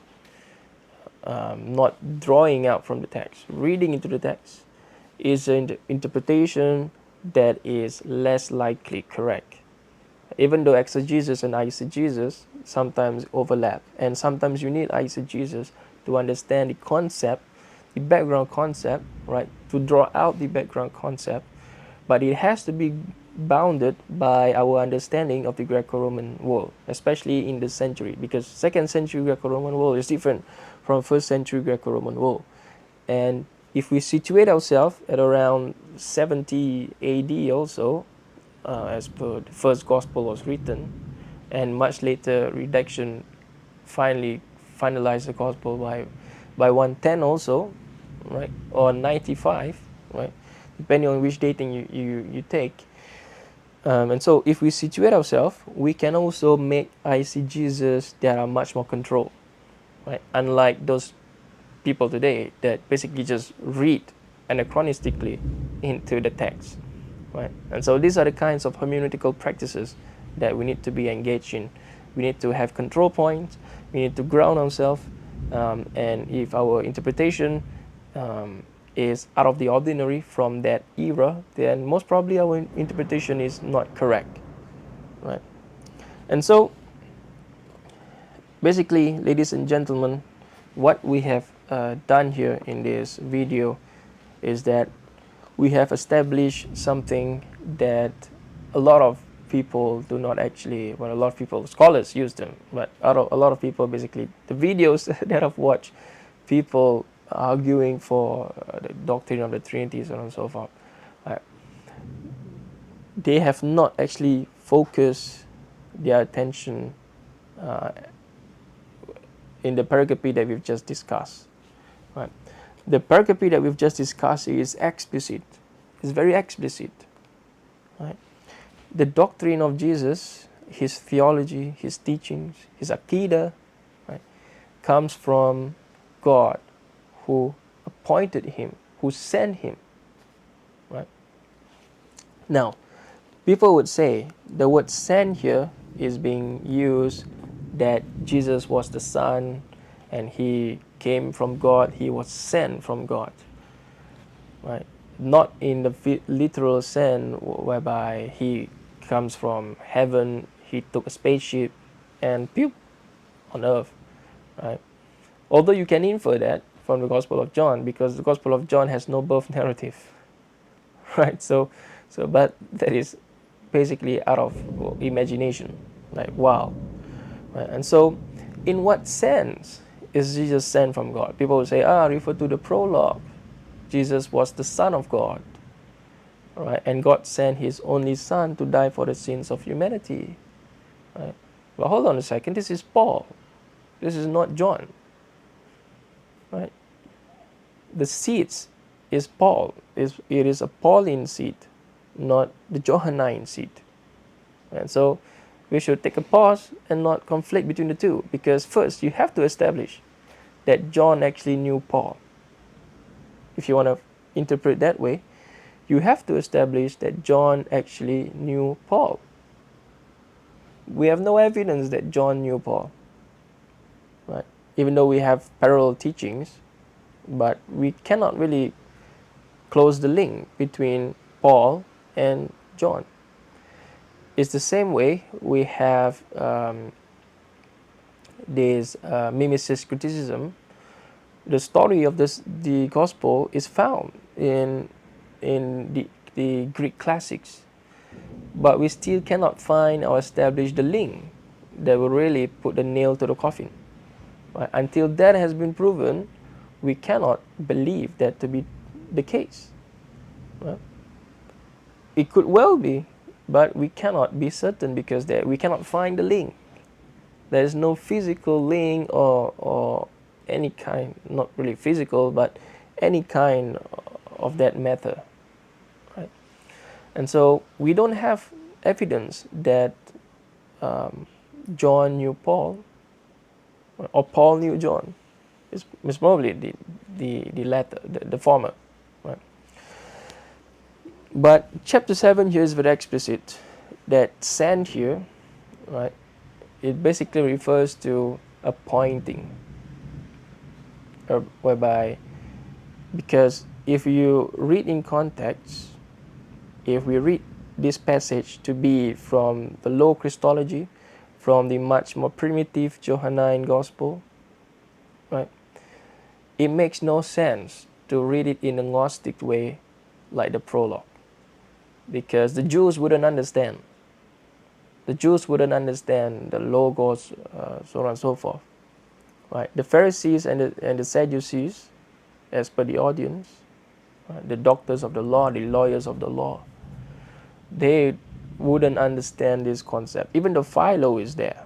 not drawing out from the text, reading into the text, is an interpretation that is less likely correct. Even though exegesis and eisegesis sometimes overlap, and sometimes you need eisegesis to understand the concept, the background concept, right? To draw out the background concept, but it has to be bounded by our understanding of the Greco-Roman world, especially in this century, because second century Greco-Roman world is different from first century Greco-Roman world. And if we situate ourselves at around 70 AD also, as per the first gospel was written, and much later redaction finally finalized the gospel by 110 also, right, or 95, right, depending on which dating you take. And so if we situate ourselves, we can also make eisegesis that are much more controlled, right? Unlike those people today that basically just read anachronistically into the text, right? And so these are the kinds of hermeneutical practices that we need to be engaged in. We need to have control points. We need to ground ourselves. And if our interpretation is out of the ordinary from that era, then most probably our interpretation is not correct, right? And so basically, ladies and gentlemen, what we have done here in this video is that we have established something that a lot of people do not actually, well, a lot of people, scholars use them, but a lot of people, basically, the videos that I've watched, people arguing for the doctrine of the Trinity, so on and so forth, they have not actually focused their attention in the pericope that we've just discussed, right? The pericope that we've just discussed is explicit. It's very explicit. Right? The doctrine of Jesus, his theology, his teachings, his akida, right, comes from God, who appointed him, who sent him. Right? Now, people would say the word sent here is being used that Jesus was the Son and he came from God, he was sent from God. Right? Not in the literal sense whereby he comes from heaven, he took a spaceship and pew on earth. Right? Although you can infer that from the Gospel of John, because the Gospel of John has no birth narrative. Right? But that is basically out of imagination. Like, wow. Right? And so, in what sense is Jesus sent from God? People will say, refer to the prologue. Jesus was the Son of God. Right? And God sent his only Son to die for the sins of humanity. Right? But hold on a second, this is Paul. This is not John. Right? The seeds is Paul. It is a Pauline seed, not the Johannine seed. And so we should take a pause and not conflict between the two, because first you have to establish that John actually knew Paul. If you want to interpret that way, you have to establish that John actually knew Paul. We have no evidence that John knew Paul. Right? Even though we have parallel teachings, but we cannot really close the link between Paul and John. It's the same way we have this mimesis criticism. The story of the gospel is found in the Greek classics, but we still cannot find or establish the link that will really put the nail to the coffin. Right? Until that has been proven, we cannot believe that to be the case. Right? It could well be, but we cannot be certain because we cannot find the link. There is no physical link or any kind, not really physical, but any kind of that matter. Right? And so we don't have evidence that John knew Paul or Paul knew John. It's probably the latter, the former. Right? But chapter 7 here is very explicit that sent here, right, it basically refers to appointing, whereby, because if you read in context, if we read this passage to be from the low Christology, from the much more primitive Johannine gospel, right, it makes no sense to read it in a Gnostic way like the prologue, because the Jews wouldn't understand. The Jews wouldn't understand the Logos, so on and so forth. Right? The Pharisees and the Sadducees, as per the audience, right, the doctors of the law, the lawyers of the law, they wouldn't understand this concept, even though Philo is there.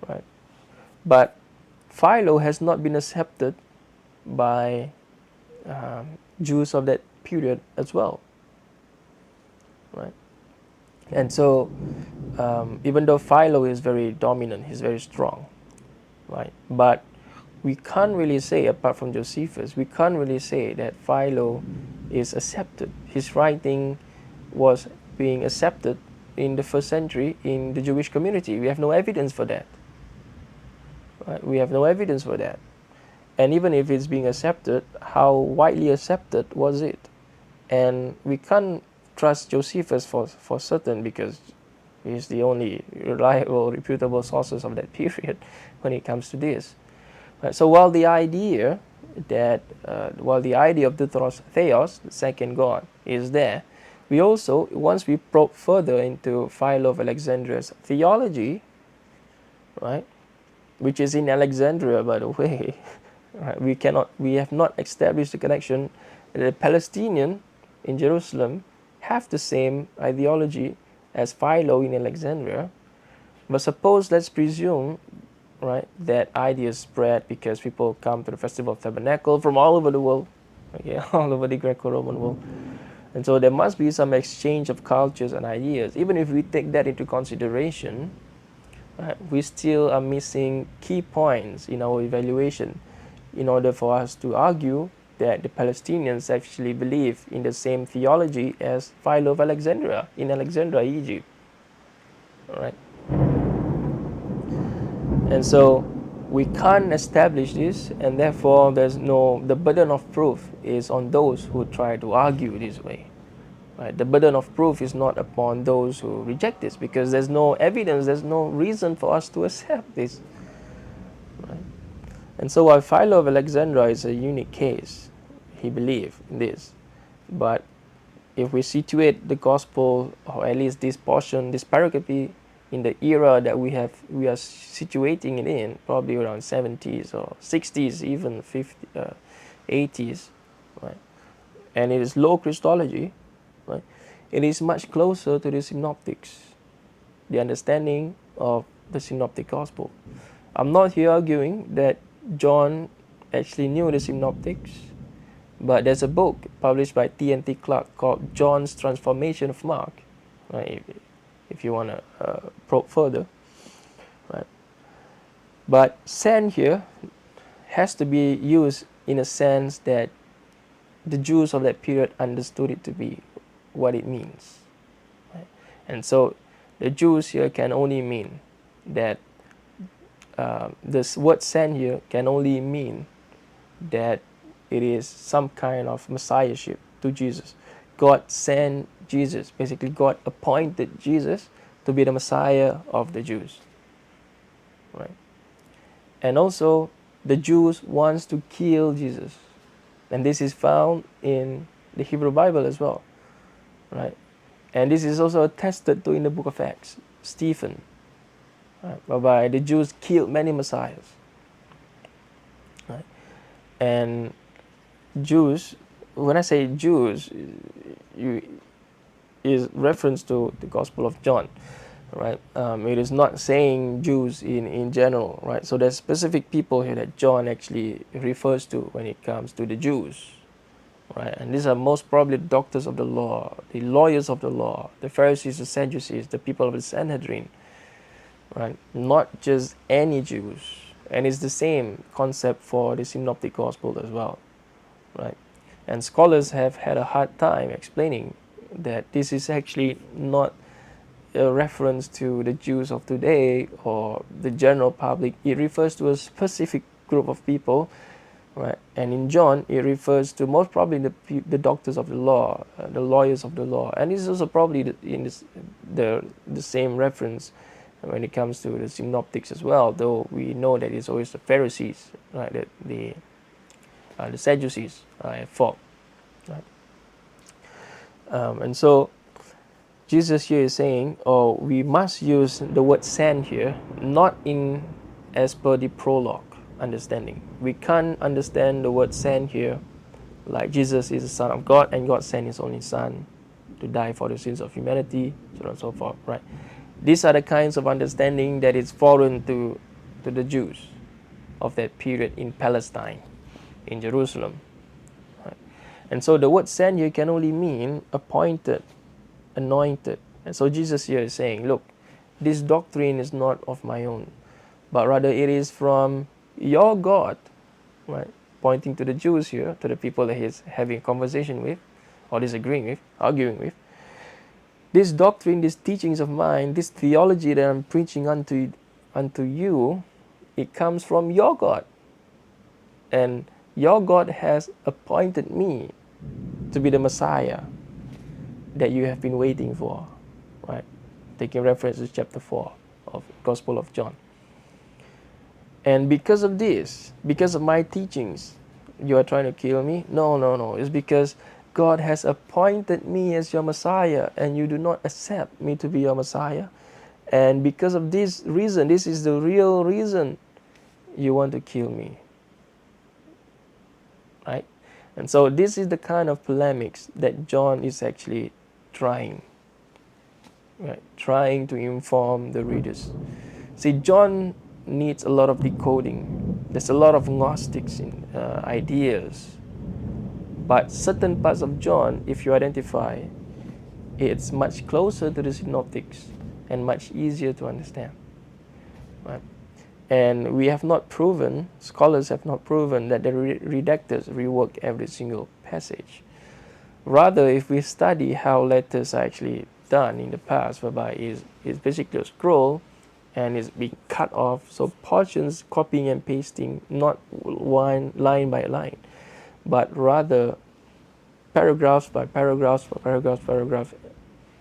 Right? But Philo has not been accepted by Jews of that period as well. Right? And so, even though Philo is very dominant, he's very strong, right? But we can't really say, apart from Josephus, we can't really say that Philo is accepted. His writing was being accepted in the first century in the Jewish community. We have no evidence for that. Right? We have no evidence for that. And even if it's being accepted, how widely accepted was it? And we can't trust Josephus for certain, because he's the only reliable, reputable sources of that period when it comes to this. Right? So while the idea of Deuteros Theos, the second God, is there, we also, once we probe further into Philo of Alexandria's theology, right, which is in Alexandria, by the way, right, we have not established the connection that the Palestinian in Jerusalem have the same ideology as Philo in Alexandria. But suppose, let's presume, right? That idea spread because people come to the Festival of Tabernacle from all over the world, okay, all over the Greco-Roman world. And so there must be some exchange of cultures and ideas. Even if we take that into consideration, right, we still are missing key points in our evaluation in order for us to argue that the Palestinians actually believe in the same theology as Philo of Alexandria in Alexandria, Egypt. All right. And so we can't establish this, and therefore the burden of proof is on those who try to argue this way. Right? The burden of proof is not upon those who reject this, because there's no evidence, there's no reason for us to accept this. Right? And so while Philo of Alexandria is a unique case, he believed in this. But if we situate the gospel, or at least this portion, this pericope, in the era that we are situating it in, probably around 70s or 60s, even 80s, right? And it is low Christology, right? It is much closer to the synoptics, the understanding of the synoptic gospel. I'm not here arguing that John actually knew the synoptics, but there's a book published by T&T Clark called John's Transformation of Mark, right? If you want to probe further, right? But sand here has to be used in a sense that the Jews of that period understood it to be what it means, right? And so the Jews here can only mean that this word sand here can only mean that it is some kind of messiahship to Jesus. God sent Jesus, basically God appointed Jesus to be the Messiah of the Jews, right? And also the Jews wants to kill Jesus, and this is found in the Hebrew Bible as well, right? And this is also attested to in the book of Acts, Stephen, right, whereby the Jews killed many messiahs, right? And Jews, when I say Jews, is reference to the Gospel of John, right? It is not saying Jews in general, right? So there's specific people here that John actually refers to when it comes to the Jews, right? And these are most probably the doctors of the law, the lawyers of the law, the Pharisees, the Sadducees, the people of the Sanhedrin, right? Not just any Jews. And it's the same concept for the Synoptic Gospel as well, right? And scholars have had a hard time explaining that this is actually not a reference to the Jews of today or the general public. It refers to a specific group of people, right? And in John, it refers to most probably the doctors of the law, the lawyers of the law. And this is also probably the same reference when it comes to the synoptics as well, though we know that it's always the Pharisees, right? The Sadducees at fault, right? And so Jesus here is saying, oh, we must use the word sand here, not in as per the prologue understanding. We can't understand the word sand here like Jesus is the Son of God and God sent His only Son to die for the sins of humanity, so on and so forth, right? These are the kinds of understanding that is foreign to the Jews of that period in Palestine, in Jerusalem, right? And so the word sent here can only mean appointed, anointed. And so Jesus here is saying, look, this doctrine is not of my own, but rather it is from your God, right? Pointing to the Jews here, to the people that he's having a conversation with, or disagreeing with, arguing with. This doctrine, these teachings of mine, this theology that I'm preaching unto you, it comes from your God. And your God has appointed me to be the Messiah that you have been waiting for, right? Taking reference to chapter 4 of Gospel of John. And because of this, because of my teachings, you are trying to kill me? No. It's because God has appointed me as your Messiah, and you do not accept me to be your Messiah. And because of this reason, this is the real reason you want to kill me, right? And so this is the kind of polemics that John is actually trying to inform the readers. See, John needs a lot of decoding. There's a lot of Gnostics in, ideas, but certain parts of John, if you identify, it's much closer to the synoptics and much easier to understand. Right? And we have not proven, scholars have not proven that the redactors rework every single passage. Rather, if we study how letters are actually done in the past, whereby it's basically a scroll and it's being cut off, so portions copying and pasting, not one line by line, but rather paragraphs by paragraphs by paragraph,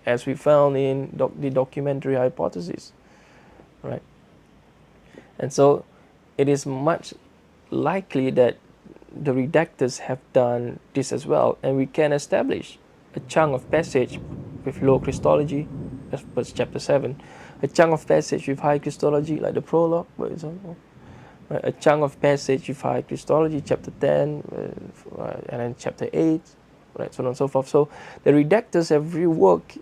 as we found in the documentary hypothesis, right? And so it is much likely that the redactors have done this as well, and we can establish a chunk of passage with low Christology, as per chapter 7, a chunk of passage with high Christology, like the prologue, for example, right? A chunk of passage with high Christology, chapter 10, and then chapter 8, right, so on and so forth. So the redactors have reworked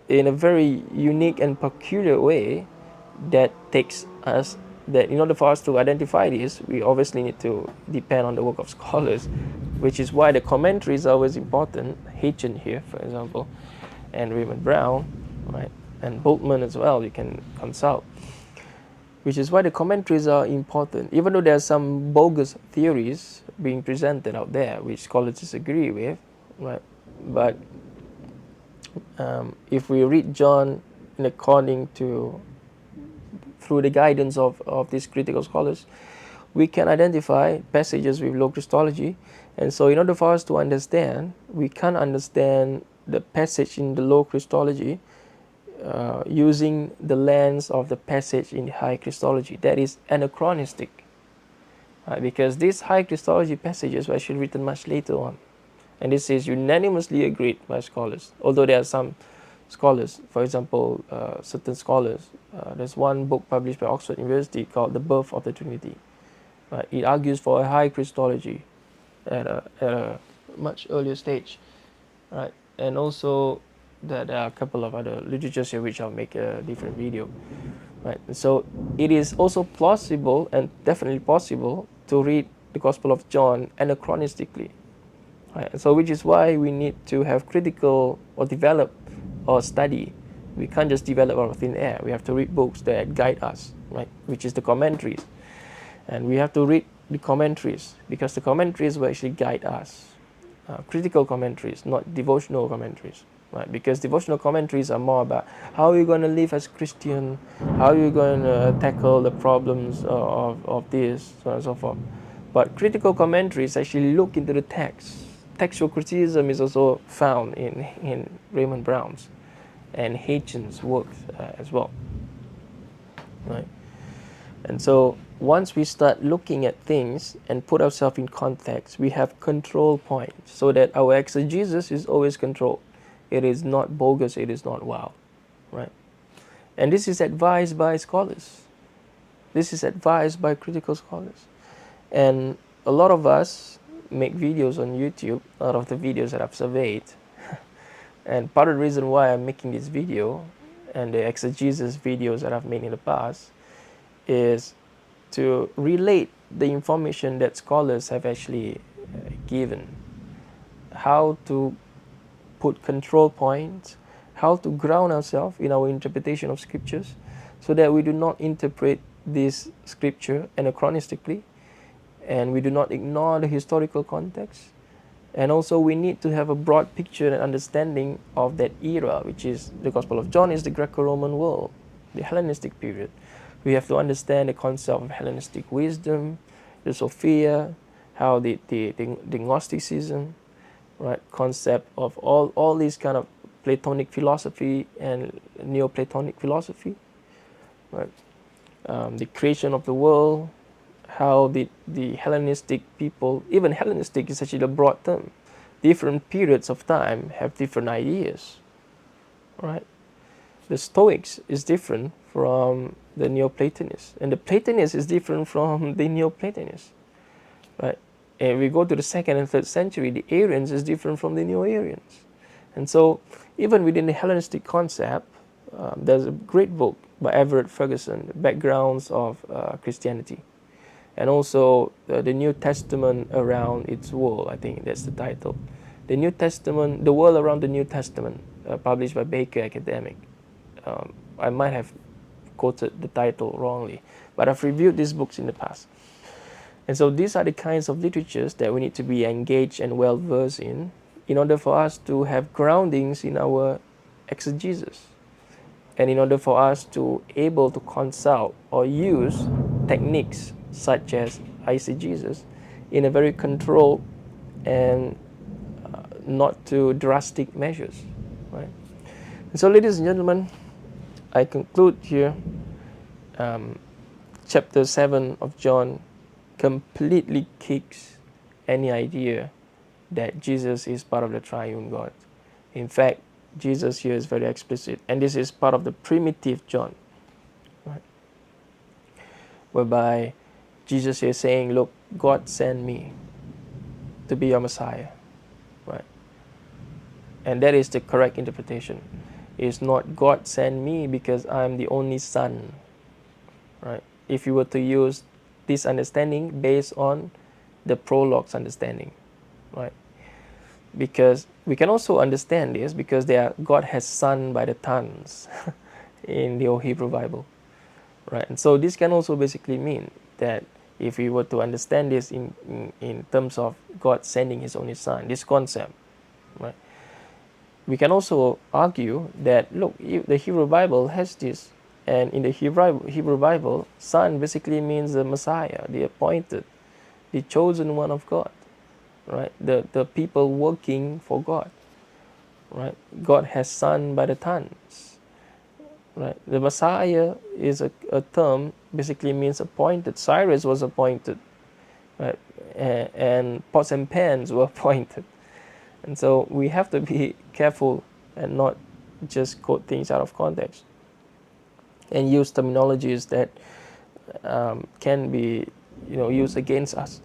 in a very unique and peculiar way that takes us, that in order for us to identify this, we obviously need to depend on the work of scholars, which is why the commentaries are always important. Hitchen here, for example, and Raymond Brown, right, and Bultmann as well, you can consult. Which is why the commentaries are important, even though there are some bogus theories being presented out there, which scholars disagree with, right? But if we read John in according to, through the guidance of these critical scholars, we can identify passages with low Christology. And so in order for us to understand, we can understand the passage in the low Christology using the lens of the passage in the high Christology. That is anachronistic. Because these high Christology passages were actually written much later on. And this is unanimously agreed by scholars. Although there are some scholars, for example, certain scholars, there's one book published by Oxford University called The Birth of the Trinity. It argues for a high Christology at a much earlier stage. Right? And also that there are a couple of other literatures here which I'll make a different video. Right? So it is also plausible and definitely possible to read the Gospel of John anachronistically. Right? So which is why we need to have critical or develop or study. We can't just develop out of thin air. We have to read books that guide us, right? Which is the commentaries. And we have to read the commentaries because the commentaries will actually guide us. Critical commentaries, not devotional commentaries. Right? Because devotional commentaries are more about how are you going to live as Christian, how are you going to tackle the problems of this, so on and so forth. But critical commentaries actually look into the text. Textual criticism is also found in Raymond Brown's and Hitchen's works as well. Right? And so once we start looking at things and put ourselves in context, we have control points so that our exegesis is always controlled. It is not bogus, it is not wild, right? And this is advised by scholars. This is advised by critical scholars. And a lot of us make videos on YouTube out of the videos that I've surveyed. And part of the reason why I'm making this video and the exegesis videos that I've made in the past is to relate the information that scholars have actually given. How to put control points, how to ground ourselves in our interpretation of scriptures so that we do not interpret this scripture anachronistically and we do not ignore the historical context. And also we need to have a broad picture and understanding of that era, which is the Gospel of John is the Greco-Roman world, the Hellenistic period. We have to understand the concept of Hellenistic wisdom, the Sophia, how the Gnosticism, right, concept of all these kind of Platonic philosophy and Neoplatonic philosophy, right? The creation of the world, how the Hellenistic people, even Hellenistic is actually a broad term. Different periods of time have different ideas, right? The Stoics is different from the Neoplatonists, and the Platonists is different from the Neoplatonists, right? And we go to the 2nd and 3rd century, the Arians is different from the Neo-Arians. And so even within the Hellenistic concept, There's a great book by Everett Ferguson, Backgrounds of Christianity, and also the New Testament Around Its World. I think that's the title. The New Testament, The World Around the New Testament, published by Baker Academic. I might have quoted the title wrongly, but I've reviewed these books in the past. And so these are the kinds of literatures that we need to be engaged and well versed in order for us to have groundings in our exegesis, and in order for us to able to consult or use techniques such as eisegesis in a very controlled and not too drastic measures, right? And so, ladies and gentlemen, I conclude here. Chapter 7 of John completely kicks any idea that Jesus is part of the triune God. In fact, Jesus here is very explicit, and this is part of the primitive John, right? Whereby Jesus is saying, look, God sent me to be your Messiah, right? And that is the correct interpretation. It's not God sent me because I'm the only son, right? If you were to use this understanding based on the prologue's understanding, right? Because we can also understand this because God has son by the tons in the old Hebrew Bible, right? And so this can also basically mean that if we were to understand this in terms of God sending his only son, this concept, right? We can also argue that, look, the Hebrew Bible has this, and in the Hebrew Bible, son basically means the Messiah, the appointed, the chosen one of God, right? The people working for God, right? God has son by the tons, right? The Messiah is a term, basically means appointed. Cyrus was appointed, right? And pots and pans were appointed. And so we have to be careful and not just quote things out of context and use terminologies that can be, used against us.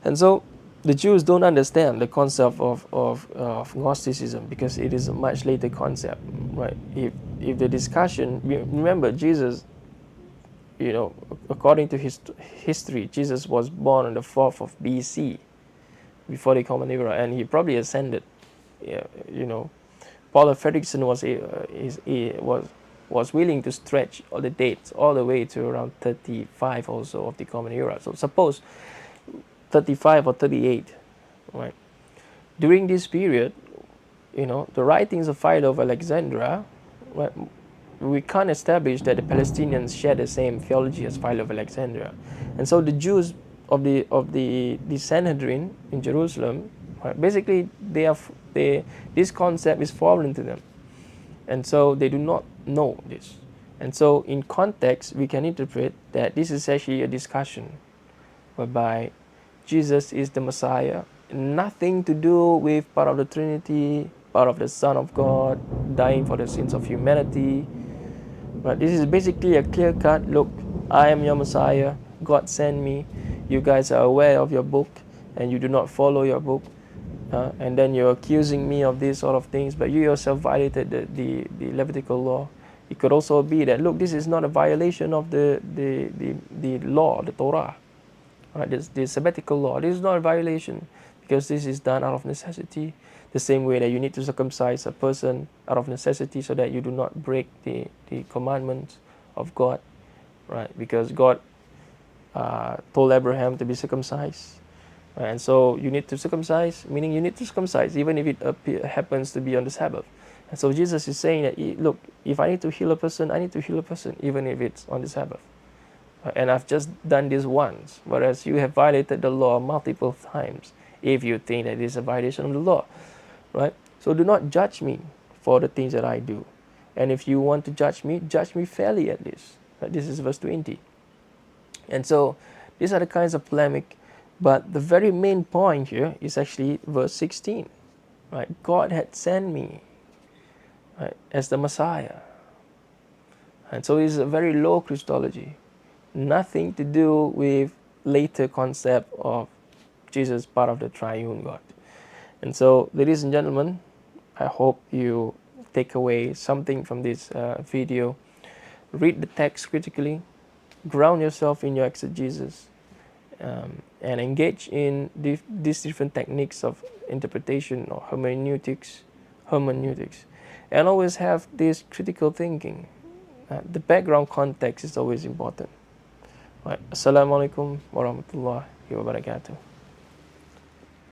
And so the Jews don't understand the concept of Gnosticism because it is a much later concept, right? If the discussion, remember Jesus, according to his history, Jesus was born on the 4th of BC, before the Common Era, and he probably ascended. Paul Fredrickson was willing to stretch all the dates all the way to around 35 also of the Common Era. So suppose 35 or 38, right? During this period, the writings of Philo of Alexandria, right, we can't establish that the Palestinians share the same theology as Philo of Alexandria, and so the Jews of the Sanhedrin in Jerusalem, right, basically this concept is foreign to them, and so they do not know this. And so in context, we can interpret that this is actually a discussion whereby Jesus is the Messiah, nothing to do with part of the Trinity, part of the Son of God, dying for the sins of humanity. But this is basically a clear-cut, look, I am your Messiah, God sent me, you guys are aware of your book, and you do not follow your book, and then you're accusing me of these sort of things, but you yourself violated the Levitical law. It could also be that, look, this is not a violation of the law, the Torah, right? The Sabbatical law. This is not a violation because this is done out of necessity. The same way that you need to circumcise a person out of necessity so that you do not break the commandments of God, right? Because God told Abraham to be circumcised. And so you need to circumcise, meaning you need to circumcise even if it happens to be on the Sabbath. And so Jesus is saying that, look, if I need to heal a person, I need to heal a person even if it's on the Sabbath. And I've just done this once, whereas you have violated the law multiple times if you think that it is a violation of the law, right? So do not judge me for the things that I do. And if you want to judge me fairly at least. Right? This is verse 20. And so these are the kinds of polemic. But the very main point here is actually verse 16, right? God had sent me, right, as the Messiah. And so it is a very low Christology. Nothing to do with later concept of Jesus part of the triune God. And so, ladies and gentlemen, I hope you take away something from this video, read the text critically, ground yourself in your exegesis, and engage in these different techniques of interpretation or hermeneutics, and always have this critical thinking. The background context is always important. Right. Assalamualaikum warahmatullahi wabarakatuh.